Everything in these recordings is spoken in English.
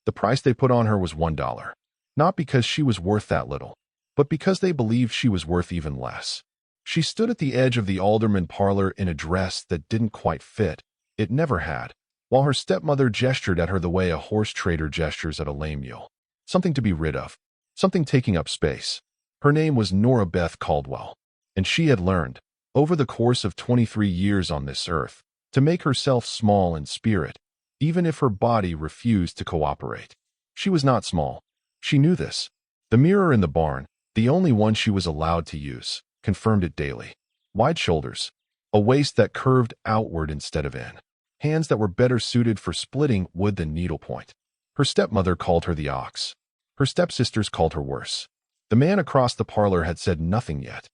The price they put on her was $1. Not because she was worth that little, but because they believed she was worth even less. She stood at the edge of the alderman parlor in a dress that didn't quite fit. It never had, while her stepmother gestured at her the way a horse trader gestures at a lame mule. Something to be rid of. Something taking up space. Her name was Nora Beth Caldwell, and she had learned, over the course of 23 years on this earth, to make herself small in spirit, even if her body refused to cooperate. She was not small. She knew this. The mirror in the barn, the only one she was allowed to use, confirmed it daily. Wide shoulders, a waist that curved outward instead of in, hands that were better suited for splitting wood than needlepoint. Her stepmother called her the ox. Her stepsisters called her worse. The man across the parlor had said nothing yet.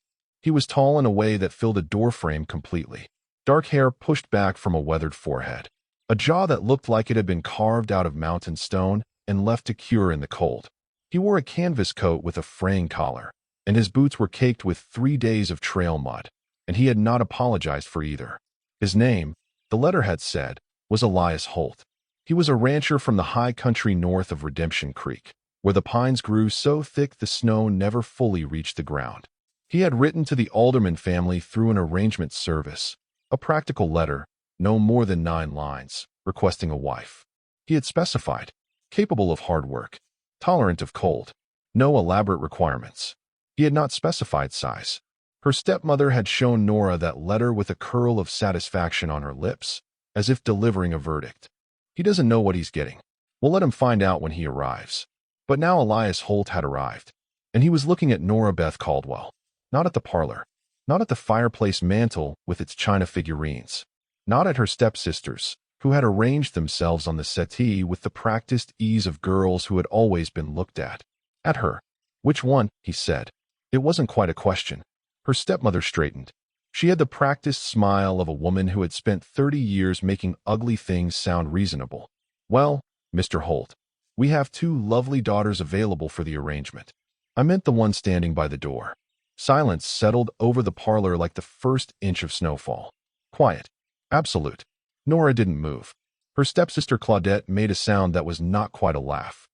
He was tall in a way that filled a doorframe completely. Dark hair pushed back from a weathered forehead. A jaw that looked like it had been carved out of mountain stone and left to cure in the cold. He wore a canvas coat with a fraying collar, and his boots were caked with 3 days of trail mud, and he had not apologized for either. His name, the letter had said, was Elias Holt. He was a rancher from the high country north of Redemption Creek, where the pines grew so thick the snow never fully reached the ground. He had written to the alderman family through an arrangement service, a practical letter, no more than 9 lines, requesting a wife. He had specified, capable of hard work, tolerant of cold, no elaborate requirements. He had not specified size. Her stepmother had shown Nora that letter with a curl of satisfaction on her lips, as if delivering a verdict. He doesn't know what he's getting. We'll let him find out when he arrives. But now Elias Holt had arrived, and he was looking at Nora Beth Caldwell, not at the parlor, not at the fireplace mantel with its china figurines, not at her stepsisters, who had arranged themselves on the settee with the practiced ease of girls who had always been looked at her. Which one? He said. It wasn't quite a question. Her stepmother straightened. She had the practiced smile of a woman who had spent 30 years making ugly things sound reasonable. Well, Mr. Holt, we have 2 lovely daughters available for the arrangement. I meant the one standing by the door. Silence settled over the parlor like the first inch of snowfall. Quiet. Absolute. Nora didn't move. Her stepsister Claudette made a sound that was not quite a laugh.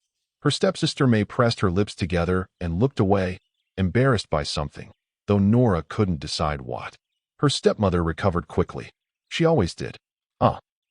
Her stepsister May pressed her lips together and looked away, embarrassed by something, though Nora couldn't decide what. Her stepmother recovered quickly. She always did.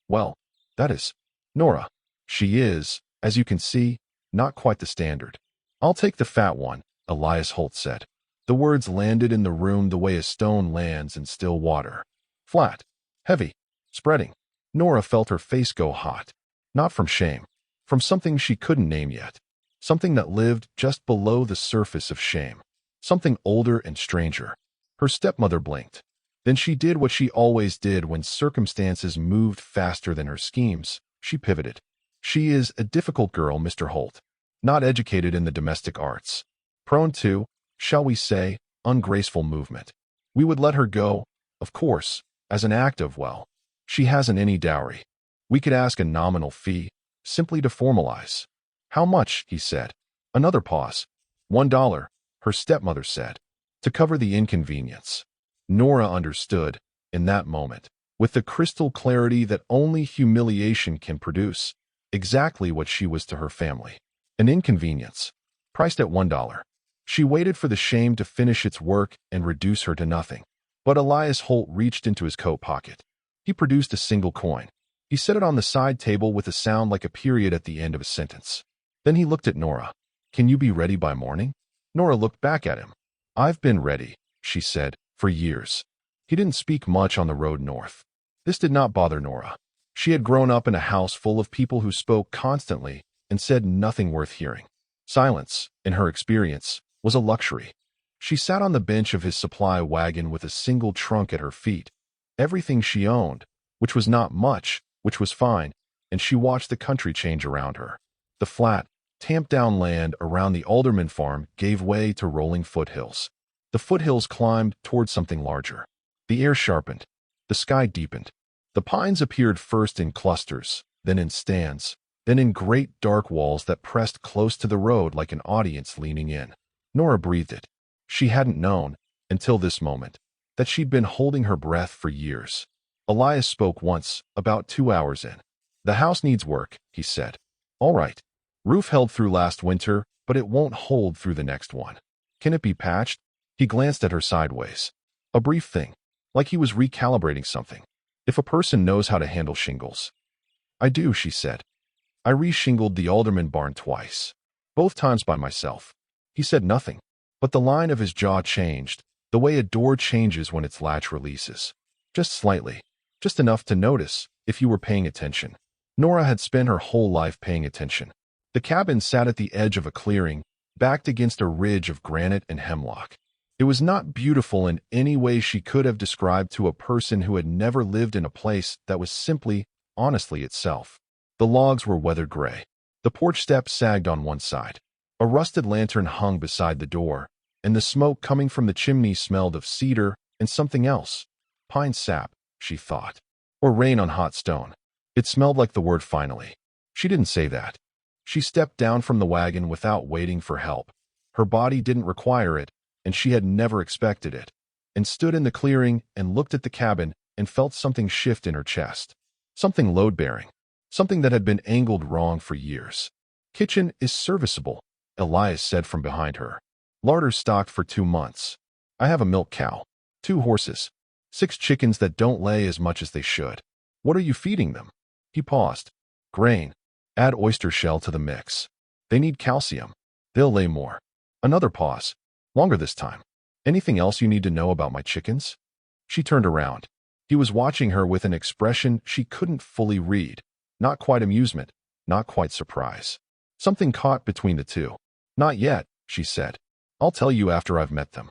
Well, that is, Nora. She is, as you can see, not quite the standard. I'll take the fat one, Elias Holt said. The words landed in the room the way a stone lands in still water. Flat, heavy, spreading. Nora felt her face go hot. Not from shame. From something she couldn't name yet. Something that lived just below the surface of shame. Something older and stranger. Her stepmother blinked. Then she did what she always did when circumstances moved faster than her schemes. She pivoted. She is a difficult girl, Mr. Holt. Not educated in the domestic arts. Prone to, shall we say, ungraceful movement. We would let her go, of course, as an act of, well, she hasn't any dowry. We could ask a nominal fee, simply to formalize. How much? He said. Another pause. $1, her stepmother said, to cover the inconvenience. Nora understood, in that moment, with the crystal clarity that only humiliation can produce, exactly what she was to her family. An inconvenience, priced at $1. She waited for the shame to finish its work and reduce her to nothing. But Elias Holt reached into his coat pocket. He produced a single coin. He set it on the side table with a sound like a period at the end of a sentence. Then he looked at Nora. Can you be ready by morning? Nora looked back at him. I've been ready, she said, for years. He didn't speak much on the road north. This did not bother Nora. She had grown up in a house full of people who spoke constantly and said nothing worth hearing. Silence, in her experience, was a luxury. She sat on the bench of his supply wagon with a single trunk at her feet. Everything she owned, which was not much, which was fine, and she watched the country change around her. The flat, tamped-down land around the Alderman farm gave way to rolling foothills. The foothills climbed toward something larger. The air sharpened. The sky deepened. The pines appeared first in clusters, then in stands, then in great dark walls that pressed close to the road like an audience leaning in. Nora breathed it. She hadn't known, until this moment, that she'd been holding her breath for years. Elias spoke once, about 2 hours in. The house needs work, he said. All right. Roof held through last winter, but it won't hold through the next one. Can it be patched? He glanced at her sideways. A brief thing, like he was recalibrating something. If a person knows how to handle shingles. I do, she said. I re-shingled the Alderman barn twice. Both times by myself. He said nothing, but the line of his jaw changed, the way a door changes when its latch releases. Just slightly. Just enough to notice, if you were paying attention. Nora had spent her whole life paying attention. The cabin sat at the edge of a clearing, backed against a ridge of granite and hemlock. It was not beautiful in any way she could have described to a person who had never lived in a place that was simply, honestly itself. The logs were weathered gray. The porch steps sagged on one side. A rusted lantern hung beside the door, and the smoke coming from the chimney smelled of cedar and something else. Pine sap, she thought. Or rain on hot stone. It smelled like the word finally. She didn't say that. She stepped down from the wagon without waiting for help. Her body didn't require it, and she had never expected it, and stood in the clearing and looked at the cabin and felt something shift in her chest. Something load-bearing. Something that had been angled wrong for years. Kitchen is serviceable, Elias said from behind her. Larder stocked for 2 months. I have a milk cow, 2 horses, 6 chickens that don't lay as much as they should. What are you feeding them? He paused. Grain. Add oyster shell to the mix. They need calcium. They'll lay more. Another pause. Longer this time. Anything else you need to know about my chickens? She turned around. He was watching her with an expression she couldn't fully read. Not quite amusement, not quite surprise. Something caught between the two. Not yet, she said. I'll tell you after I've met them.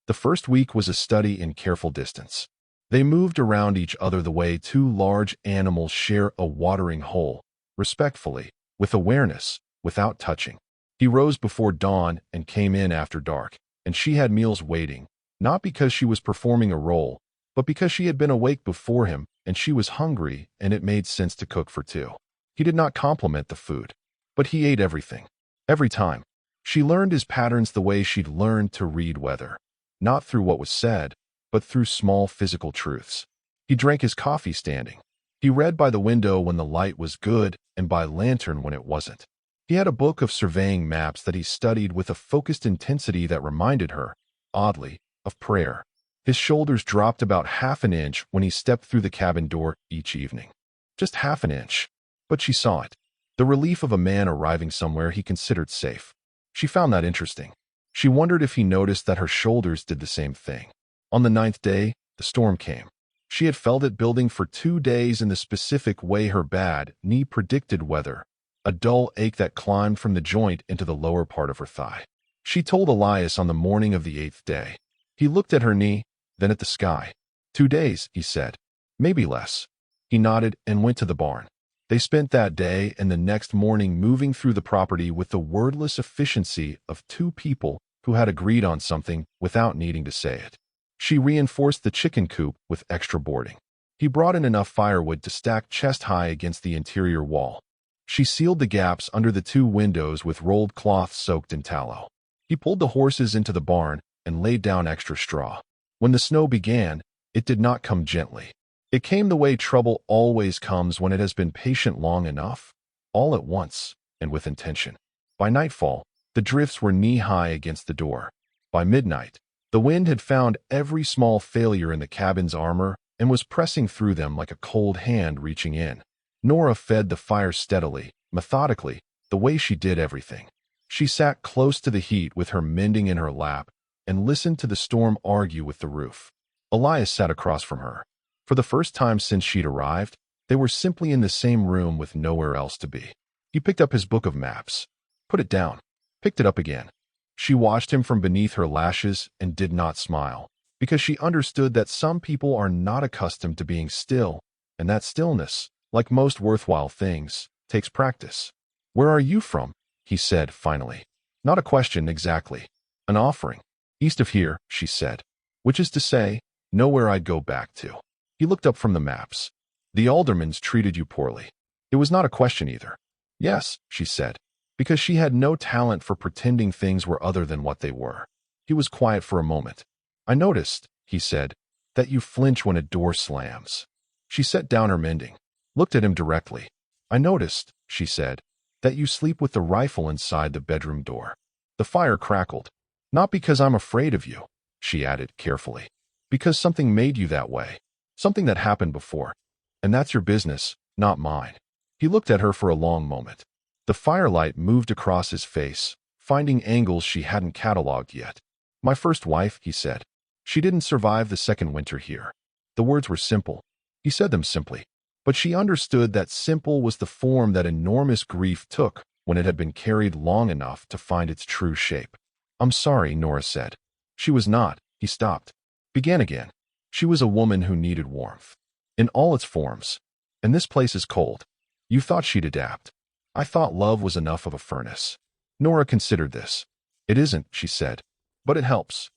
The first week was a study in careful distance. They moved around each other the way 2 large animals share a watering hole, respectfully, with awareness, without touching. He rose before dawn and came in after dark, and she had meals waiting, not because she was performing a role, but because she had been awake before him, and she was hungry, and it made sense to cook for 2. He did not compliment the food, but he ate everything. Every time. She learned his patterns the way she'd learned to read weather. Not through what was said, but through small physical truths. He drank his coffee standing. He read by the window when the light was good and by lantern when it wasn't. He had a book of surveying maps that he studied with a focused intensity that reminded her, oddly, of prayer. His shoulders dropped about half an inch when he stepped through the cabin door each evening. Just half an inch. But she saw it. The relief of a man arriving somewhere he considered safe. She found that interesting. She wondered if he noticed that her shoulders did the same thing. On the 9th day, the storm came. She had felt it building for 2 days in the specific way her bad knee predicted weather, a dull ache that climbed from the joint into the lower part of her thigh. She told Elias on the morning of the 8th day. He looked at her knee, then at the sky. 2 days, he said. Maybe less. He nodded and went to the barn. They spent that day and the next morning moving through the property with the wordless efficiency of 2 people who had agreed on something without needing to say it. She reinforced the chicken coop with extra boarding. He brought in enough firewood to stack chest-high against the interior wall. She sealed the gaps under the 2 windows with rolled cloth soaked in tallow. He pulled the horses into the barn and laid down extra straw. When the snow began, it did not come gently. It came the way trouble always comes when it has been patient long enough, all at once, and with intention. By nightfall, the drifts were knee-high against the door. By midnight, the wind had found every small failure in the cabin's armor and was pressing through them like a cold hand reaching in. Nora fed the fire steadily, methodically, the way she did everything. She sat close to the heat with her mending in her lap and listened to the storm argue with the roof. Elias sat across from her. For the first time since she'd arrived, they were simply in the same room with nowhere else to be. He picked up his book of maps, put it down, picked it up again. She watched him from beneath her lashes and did not smile, because she understood that some people are not accustomed to being still, and that stillness, like most worthwhile things, takes practice. Where are you from? He said finally. Not a question exactly. An offering. East of here, she said. Which is to say, nowhere I'd go back to. He looked up from the maps. The aldermans treated you poorly. It was not a question either. Yes, she said, because she had no talent for pretending things were other than what they were. He was quiet for a moment. I noticed, he said, that you flinch when a door slams. She set down her mending, looked at him directly. I noticed, she said, that you sleep with the rifle inside the bedroom door. The fire crackled. Not because I'm afraid of you, she added carefully. Because something made you that way. Something that happened before. And that's your business, not mine. He looked at her for a long moment. The firelight moved across his face, finding angles she hadn't cataloged yet. My first wife, he said. She didn't survive the second winter here. The words were simple. He said them simply. But she understood that simple was the form that enormous grief took when it had been carried long enough to find its true shape. I'm sorry, Nora said. She was not. He stopped. Began again. She was a woman who needed warmth. In all its forms. And this place is cold. You thought she'd adapt. I thought love was enough of a furnace. Nora considered this. It isn't, she said. But it helps.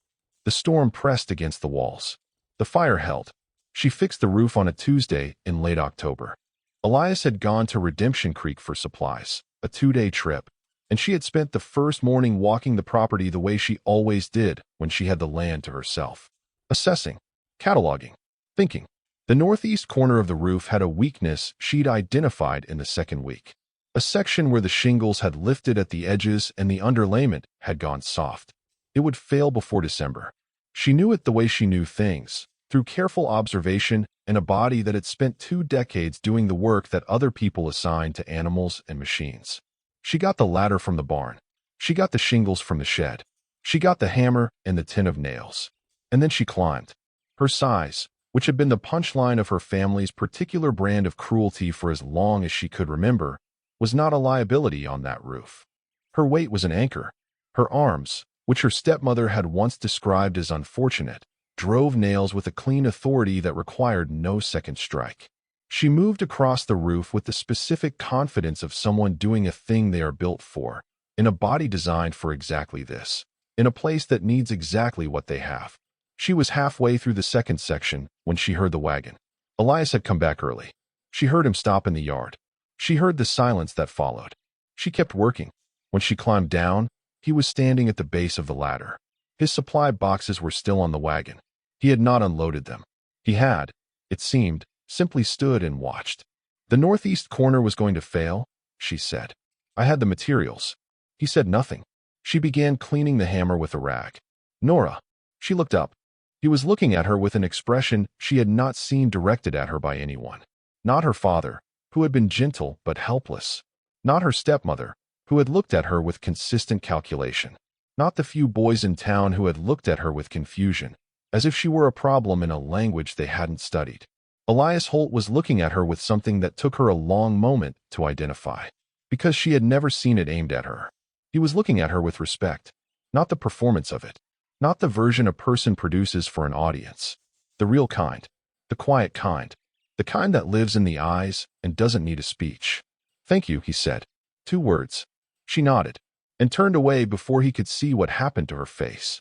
The storm pressed against the walls. The fire held. She fixed the roof on a Tuesday in late October. Elias had gone to Redemption Creek for supplies, a 2-day trip, and she had spent the first morning walking the property the way she always did when she had the land to herself. Assessing, cataloging, thinking. The northeast corner of the roof had a weakness she'd identified in the second week. A section where the shingles had lifted at the edges and the underlayment had gone soft. It would fail before December. She knew it the way she knew things, through careful observation and a body that had spent 2 decades doing the work that other people assigned to animals and machines. She got the ladder from the barn. She got the shingles from the shed. She got the hammer and the tin of nails. And then she climbed. Her size, which had been the punchline of her family's particular brand of cruelty for as long as she could remember, was not a liability on that roof. Her weight was an anchor. Her arms, which her stepmother had once described as unfortunate, drove nails with a clean authority that required no second strike. She moved across the roof with the specific confidence of someone doing a thing they are built for, in a body designed for exactly this, in a place that needs exactly what they have. She was halfway through the second section when she heard the wagon. Elias had come back early. She heard him stop in the yard. She heard the silence that followed. She kept working. When she climbed down, he was standing at the base of the ladder. His supply boxes were still on the wagon. He had not unloaded them. He had, it seemed, simply stood and watched. The northeast corner was going to fail, she said. I had the materials. He said nothing. She began cleaning the hammer with a rag. Nora. She looked up. He was looking at her with an expression she had not seen directed at her by anyone. Not her father, who had been gentle but helpless. Not her stepmother, who had looked at her with consistent calculation. Not the few boys in town who had looked at her with confusion, as if she were a problem in a language they hadn't studied. Elias Holt was looking at her with something that took her a long moment to identify, because she had never seen it aimed at her. He was looking at her with respect, not the performance of it, not the version a person produces for an audience. The real kind, the quiet kind, the kind that lives in the eyes and doesn't need a speech. Thank you, he said. 2 words. She nodded, and turned away before he could see what happened to her face.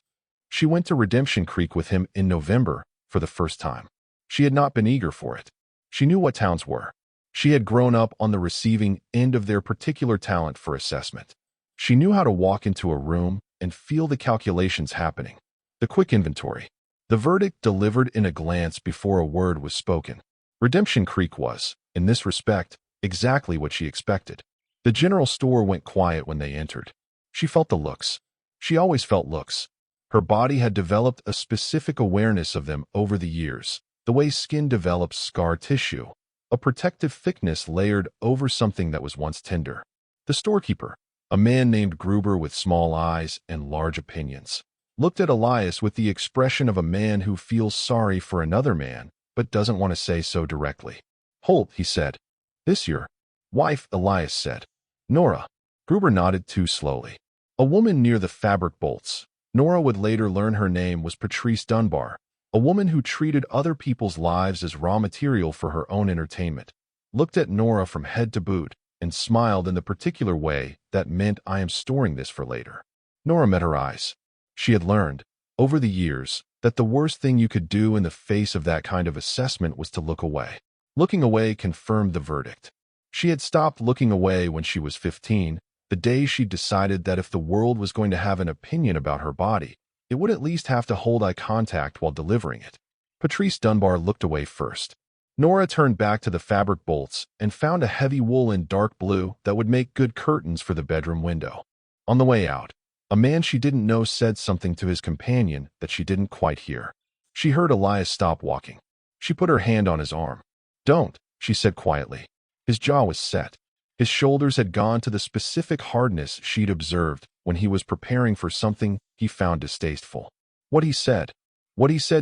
She went to Redemption Creek with him in November for the first time. She had not been eager for it. She knew what towns were. She had grown up on the receiving end of their particular talent for assessment. She knew how to walk into a room and feel the calculations happening. The quick inventory. The verdict delivered in a glance before a word was spoken. Redemption Creek was, in this respect, exactly what she expected. The general store went quiet when they entered. She felt the looks. She always felt looks. Her body had developed a specific awareness of them over the years, the way skin develops scar tissue, a protective thickness layered over something that was once tender. The storekeeper, a man named Gruber with small eyes and large opinions, looked at Elias with the expression of a man who feels sorry for another man, but doesn't want to say so directly. Holt, he said. This your wife, Elias said. Nora. Gruber nodded too slowly. A woman near the fabric bolts. Nora would later learn her name was Patrice Dunbar, a woman who treated other people's lives as raw material for her own entertainment, looked at Nora from head to boot, and smiled in the particular way that meant I am storing this for later. Nora met her eyes. She had learned, over the years, that the worst thing you could do in the face of that kind of assessment was to look away. Looking away confirmed the verdict. She had stopped looking away when she was 15, the day she decided that if the world was going to have an opinion about her body, it would at least have to hold eye contact while delivering it. Patrice Dunbar looked away first. Nora turned back to the fabric bolts and found a heavy wool in dark blue that would make good curtains for the bedroom window. On the way out, a man she didn't know said something to his companion that she didn't quite hear. She heard Elias stop walking. She put her hand on his arm. "Don't," she said quietly. His jaw was set. His shoulders had gone to the specific hardness she'd observed when he was preparing for something he found distasteful. What he said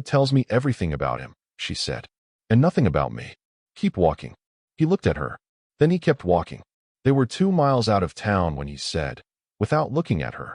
tells me everything about him," she said. "And nothing about me. Keep walking." He looked at her. Then he kept walking. They were 2 miles out of town when he said, without looking at her,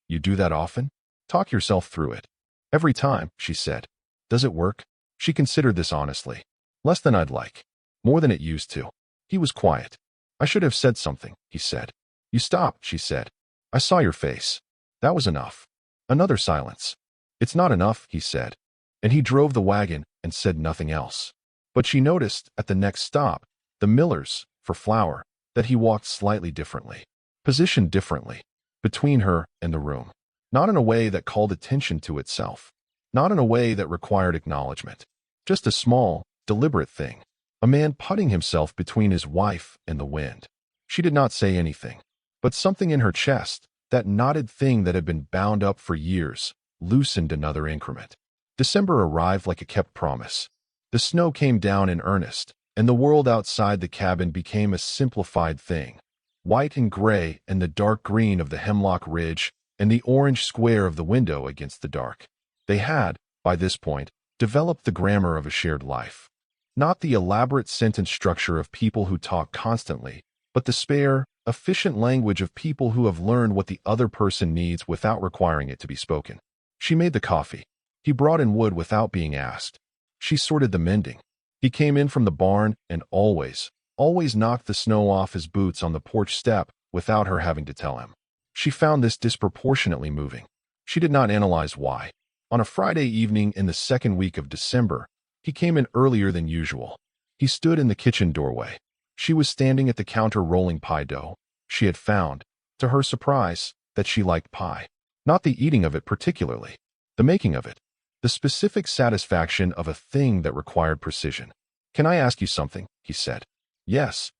"You do that often? Talk yourself through it." "Every time," she said. "Does it work?" She considered this honestly. "Less than I'd like. More than it used to." He was quiet. "I should have said something," he said. "You stopped," she said. "I saw your face." That was enough. Another silence. "It's not enough," he said. And he drove the wagon and said nothing else. But she noticed at the next stop, the miller's, for flour, that he walked slightly differently, positioned differently, between her and the room. Not in a way that called attention to itself. Not in a way that required acknowledgement. Just a small, deliberate thing. A man putting himself between his wife and the wind. She did not say anything. But something in her chest, that knotted thing that had been bound up for years, loosened another increment. December arrived like a kept promise. The snow came down in earnest, and the world outside the cabin became a simplified thing. White and gray and the dark green of the hemlock ridge and the orange square of the window against the dark. They had, by this point, developed the grammar of a shared life. Not the elaborate sentence structure of people who talk constantly, but the spare, efficient language of people who have learned what the other person needs without requiring it to be spoken. She made the coffee. He brought in wood without being asked. She sorted the mending. He came in from the barn and always knocked the snow off his boots on the porch step without her having to tell him. She found this disproportionately moving. She did not analyze why. On a Friday evening in the second week of December, he came in earlier than usual. He stood in the kitchen doorway. She was standing at the counter rolling pie dough. She had found, to her surprise, that she liked pie. Not the eating of it particularly. The making of it. The specific satisfaction of a thing that required precision. "Can I ask you something?" he said. "Yes."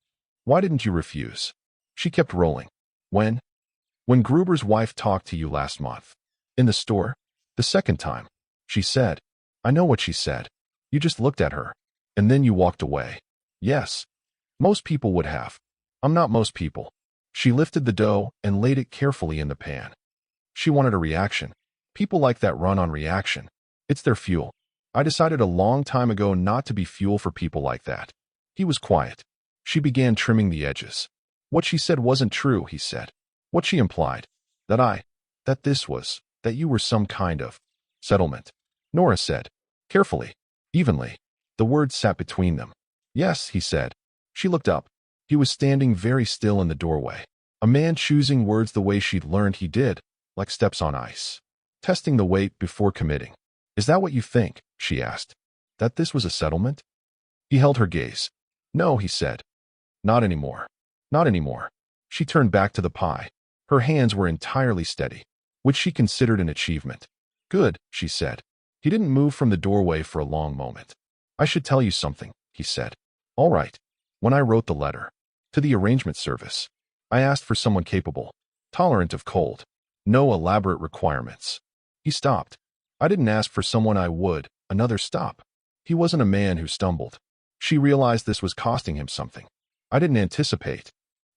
"Why didn't you refuse?" She kept rolling. When Gruber's wife talked to you last month. In the store? The second time. She said. I know what she said. You just looked at her. And then you walked away. Yes. Most people would have. I'm not most people. She lifted the dough and laid it carefully in the pan. She wanted a reaction. People like that run on reaction. It's their fuel. I decided a long time ago not to be fuel for people like that. He was quiet. She began trimming the edges. What she said wasn't true, he said. What she implied. That you were some kind of settlement. Nora said, carefully, evenly. The words sat between them. Yes, he said. She looked up. He was standing very still in the doorway. A man choosing words the way she'd learned he did, like steps on ice. Testing the weight before committing. Is that what you think? She asked. That this was a settlement? He held her gaze. No, he said. Not anymore. Not anymore. She turned back to the pie. Her hands were entirely steady, which she considered an achievement. Good, she said. He didn't move from the doorway for a long moment. I should tell you something, he said. All right. When I wrote the letter to the arrangement service, I asked for someone capable, tolerant of cold, no elaborate requirements. He stopped. I didn't ask for someone I would, another stop. He wasn't a man who stumbled. She realized this was costing him something. I didn't anticipate.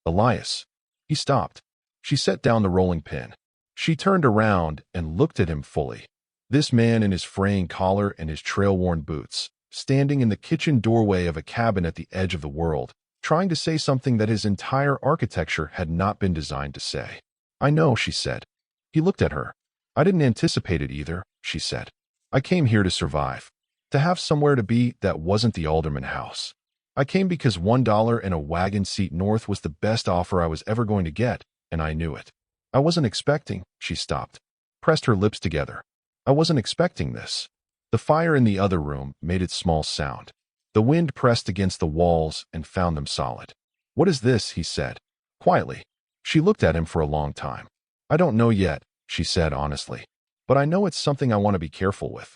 Elias. He stopped. She set down the rolling pin. She turned around and looked at him fully. This man in his fraying collar and his trail-worn boots, standing in the kitchen doorway of a cabin at the edge of the world, trying to say something that his entire architecture had not been designed to say. I know, she said. He looked at her. I didn't anticipate it either, she said. I came here to survive. To have somewhere to be that wasn't the Alderman house. I came because $1 and a wagon seat north was the best offer I was ever going to get, and I knew it. I wasn't expecting, she stopped, pressed her lips together. I wasn't expecting this. The fire in the other room made its small sound. The wind pressed against the walls and found them solid. What is this? He said, quietly. She looked at him for a long time. I don't know yet, she said honestly, but I know it's something I want to be careful with.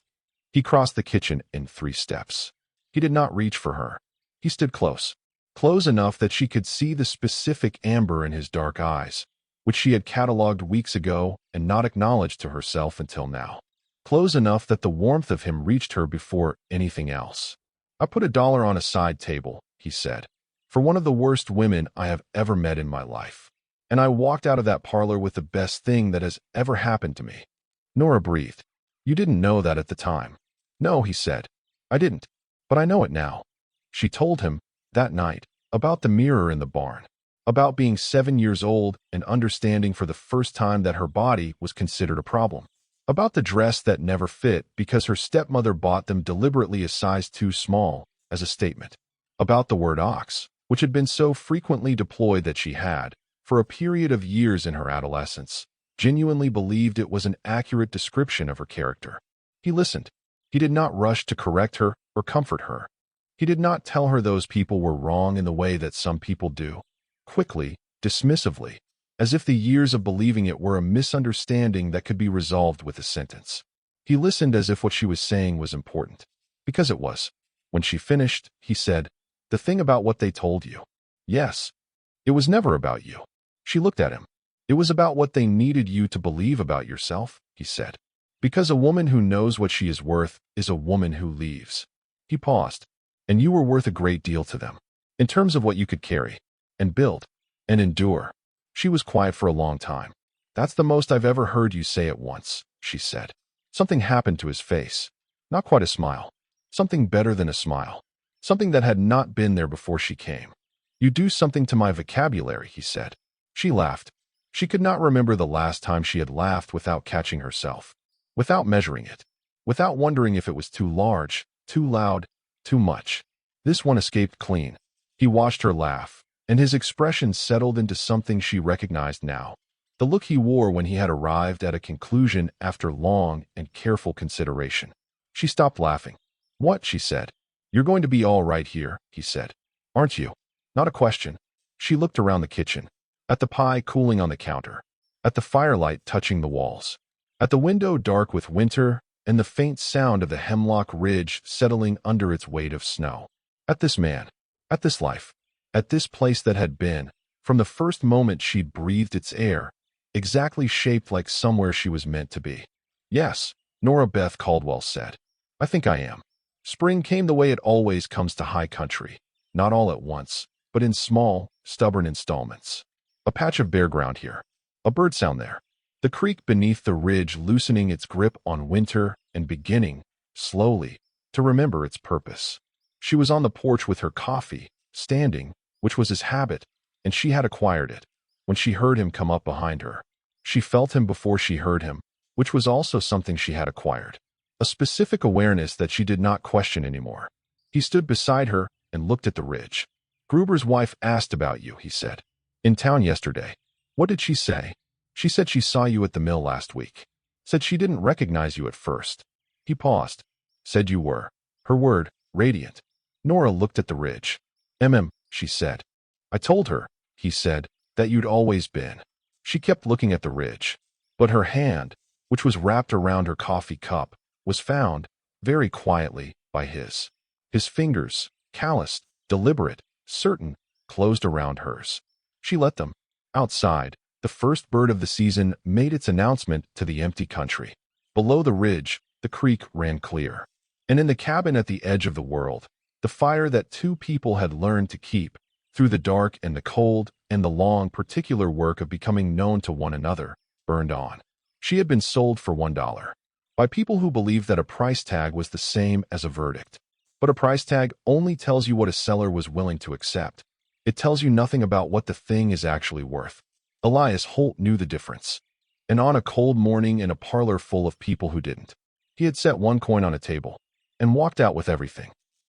He crossed the kitchen in 3 steps. He did not reach for her. He stood close. Close enough that she could see the specific amber in his dark eyes, which she had catalogued weeks ago and not acknowledged to herself until now. Close enough that the warmth of him reached her before anything else. "I put $1 on a side table," he said, "for one of the worst women I have ever met in my life. And I walked out of that parlor with the best thing that has ever happened to me." Nora breathed. "You didn't know that at the time." "No," he said. "I didn't. But I know it now." She told him, that night, about the mirror in the barn, about being 7 years old and understanding for the first time that her body was considered a problem, about the dress that never fit because her stepmother bought them deliberately a size too small, as a statement, about the word ox, which had been so frequently deployed that she had, for a period of years in her adolescence, genuinely believed it was an accurate description of her character. He listened. He did not rush to correct her or comfort her. He did not tell her those people were wrong in the way that some people do, quickly, dismissively, as if the years of believing it were a misunderstanding that could be resolved with a sentence. He listened as if what she was saying was important, because it was. When she finished, he said, "The thing about what they told you." "Yes. It was never about you." She looked at him. "It was about what they needed you to believe about yourself," he said. "Because a woman who knows what she is worth is a woman who leaves." He paused. "And you were worth a great deal to them, in terms of what you could carry, and build, and endure." She was quiet for a long time. "That's the most I've ever heard you say at once," she said. Something happened to his face. Not quite a smile. Something better than a smile. Something that had not been there before she came. "You do something to my vocabulary," he said. She laughed. She could not remember the last time she had laughed without catching herself, without measuring it, without wondering if it was too large, too loud, too much. This one escaped clean. He watched her laugh, and his expression settled into something she recognized now. The look he wore when he had arrived at a conclusion after long and careful consideration. She stopped laughing. "What?" she said. "You're going to be all right here," he said. "Aren't you?" Not a question. She looked around the kitchen, at the pie cooling on the counter, at the firelight touching the walls, at the window dark with winter and the faint sound of the hemlock ridge settling under its weight of snow, at this man, at this life, at this place that had been, from the first moment she'd breathed its air, exactly shaped like somewhere she was meant to be. "Yes," Nora Beth Caldwell said. "I think I am." Spring came the way it always comes to high country, not all at once, but in small, stubborn installments. A patch of bare ground here, a bird sound there, the creek beneath the ridge loosening its grip on winter and beginning, slowly, to remember its purpose. She was on the porch with her coffee, standing, which was his habit, and she had acquired it. When she heard him come up behind her, she felt him before she heard him, which was also something she had acquired. A specific awareness that she did not question anymore. He stood beside her and looked at the ridge. "Gruber's wife asked about you," he said. "In town yesterday." "What did she say?" "She said she saw you at the mill last week. Said she didn't recognize you at first." He paused. "Said you were," her word, radiant. Nora looked at the ridge. She said. "I told her," he said, "that you'd always been." She kept looking at the ridge. But her hand, which was wrapped around her coffee cup, was found, very quietly, by his. His fingers, calloused, deliberate, certain, closed around hers. She let them. Outside, the first bird of the season made its announcement to the empty country. Below the ridge, the creek ran clear. And in the cabin at the edge of the world, the fire that two people had learned to keep, through the dark and the cold and the long particular work of becoming known to one another, burned on. She had been sold for $1. By people who believed that a price tag was the same as a verdict. But a price tag only tells you what a seller was willing to accept. It tells you nothing about what the thing is actually worth. Elias Holt knew the difference. And on a cold morning in a parlor full of people who didn't, he had set one coin on a table and walked out with everything.